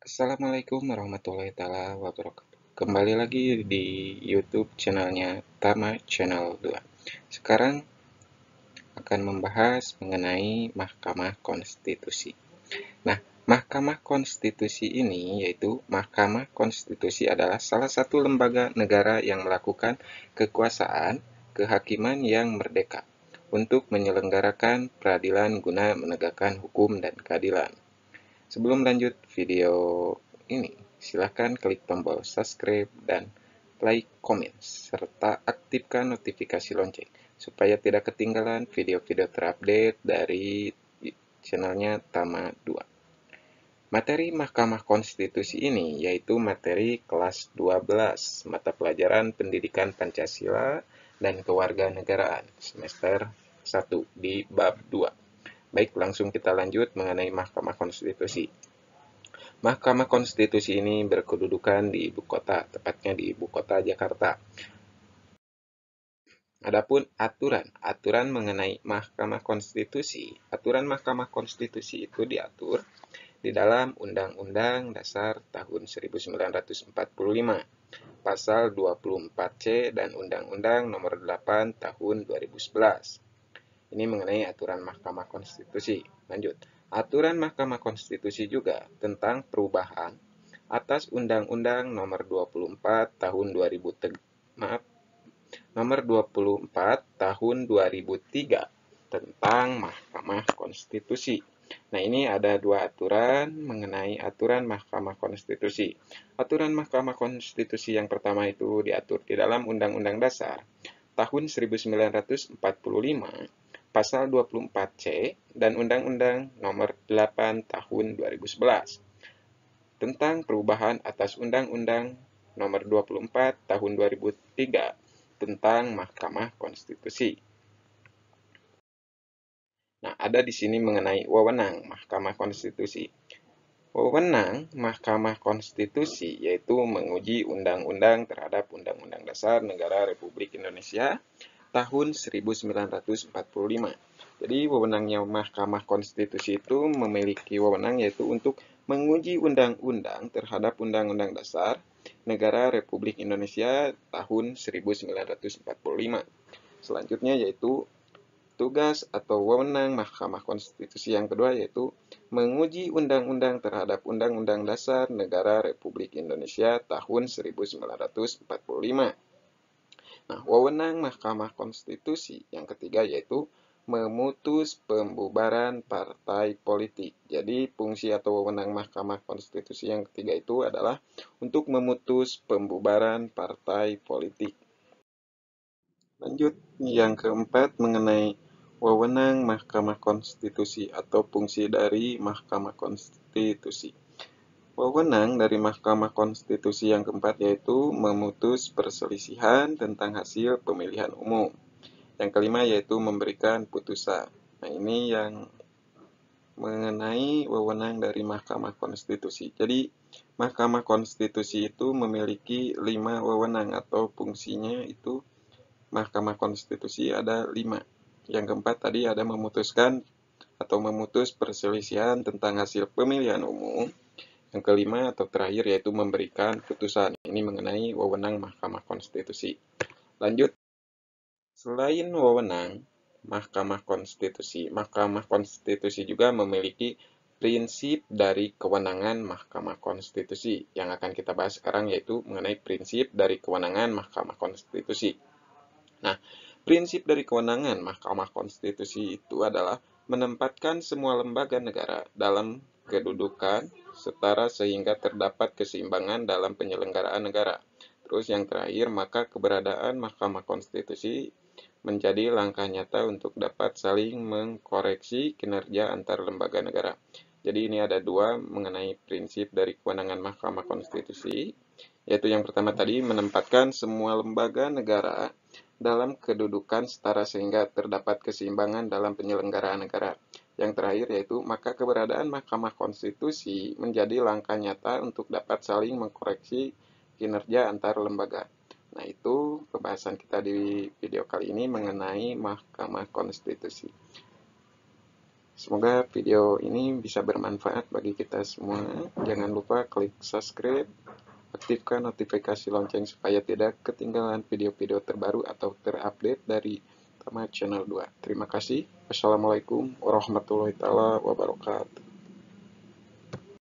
Assalamualaikum warahmatullahi taala wabarakatuh. Kembali lagi di YouTube channelnya Tama Channel 2. Sekarang akan membahas mengenai Mahkamah Konstitusi. Nah, Mahkamah Konstitusi ini yaitu Mahkamah Konstitusi adalah salah satu lembaga negara yang melakukan kekuasaan kehakiman yang merdeka untuk menyelenggarakan peradilan guna menegakkan hukum dan keadilan. Sebelum lanjut video ini, silakan klik tombol subscribe dan like, komen, serta aktifkan notifikasi lonceng supaya tidak ketinggalan video-video terupdate dari channelnya Tama 2. Materi Mahkamah Konstitusi ini yaitu materi kelas 12 mata pelajaran Pendidikan Pancasila dan Kewarganegaraan semester 1 di bab 2. Baik, langsung kita lanjut mengenai Mahkamah Konstitusi. Mahkamah Konstitusi ini berkedudukan di ibu kota, tepatnya di ibu kota Jakarta. Adapun aturan mengenai Mahkamah Konstitusi, aturan Mahkamah Konstitusi itu diatur di dalam Undang-Undang Dasar tahun 1945, Pasal 24C dan Undang-Undang Nomor 8 tahun 2011. Ini mengenai aturan Mahkamah Konstitusi. Lanjut. Aturan Mahkamah Konstitusi juga tentang perubahan atas Undang-Undang Nomor 24 tahun 2003 tentang Mahkamah Konstitusi. Nah, ini ada dua aturan mengenai aturan Mahkamah Konstitusi. Aturan Mahkamah Konstitusi yang pertama itu diatur di dalam Undang-Undang Dasar tahun 1945, Pasal 24C, dan Undang-Undang Nomor 8 tahun 2011 tentang perubahan atas Undang-Undang Nomor 24 tahun 2003 tentang Mahkamah Konstitusi. Nah, ada di sini mengenai wewenang Mahkamah Konstitusi. Wewenang Mahkamah Konstitusi yaitu menguji undang-undang terhadap Undang-Undang Dasar Negara Republik Indonesia tahun 1945. Jadi wewenangnya Mahkamah Konstitusi itu memiliki wewenang yaitu untuk menguji undang-undang terhadap Undang-Undang Dasar Negara Republik Indonesia tahun 1945. Selanjutnya yaitu tugas atau wewenang Mahkamah Konstitusi yang kedua yaitu menguji undang-undang terhadap Undang-Undang Dasar Negara Republik Indonesia tahun 1945. Nah, wewenang Mahkamah Konstitusi yang ketiga yaitu memutus pembubaran partai politik. Jadi, fungsi atau wewenang Mahkamah Konstitusi yang ketiga itu adalah untuk memutus pembubaran partai politik. Lanjut, yang keempat mengenai wewenang Mahkamah Konstitusi atau fungsi dari Mahkamah Konstitusi. Wewenang dari Mahkamah Konstitusi yang keempat yaitu memutus perselisihan tentang hasil pemilihan umum. Yang kelima yaitu memberikan putusan. Nah, ini yang mengenai wewenang dari Mahkamah Konstitusi. Jadi, Mahkamah Konstitusi itu memiliki 5 wewenang atau fungsinya itu Mahkamah Konstitusi ada 5. Yang keempat tadi ada memutuskan atau memutus perselisihan tentang hasil pemilihan umum. Yang kelima atau terakhir yaitu memberikan putusan. Ini mengenai wewenang Mahkamah Konstitusi. Lanjut. Selain wewenang Mahkamah Konstitusi juga memiliki prinsip dari kewenangan Mahkamah Konstitusi. Yang akan kita bahas sekarang yaitu mengenai prinsip dari kewenangan Mahkamah Konstitusi. Nah, prinsip dari kewenangan Mahkamah Konstitusi itu adalah menempatkan semua lembaga negara dalam kedudukan setara sehingga terdapat keseimbangan dalam penyelenggaraan negara. Terus yang terakhir, maka keberadaan Mahkamah Konstitusi menjadi langkah nyata untuk dapat saling mengkoreksi kinerja antar lembaga negara. Jadi ini ada dua mengenai prinsip dari kewenangan Mahkamah Konstitusi, yaitu yang pertama tadi menempatkan semua lembaga negara dalam kedudukan setara sehingga terdapat keseimbangan dalam penyelenggaraan negara. Yang terakhir yaitu maka keberadaan Mahkamah Konstitusi menjadi langkah nyata untuk dapat saling mengkoreksi kinerja antar lembaga. Nah, itu pembahasan kita di video kali ini mengenai Mahkamah Konstitusi. Semoga video ini bisa bermanfaat bagi kita semua. Jangan lupa klik subscribe, aktifkan notifikasi lonceng supaya tidak ketinggalan video-video terbaru atau terupdate dari Tama Channel 2. Terima kasih. Wassalamualaikum warahmatullahi wabarakatuh.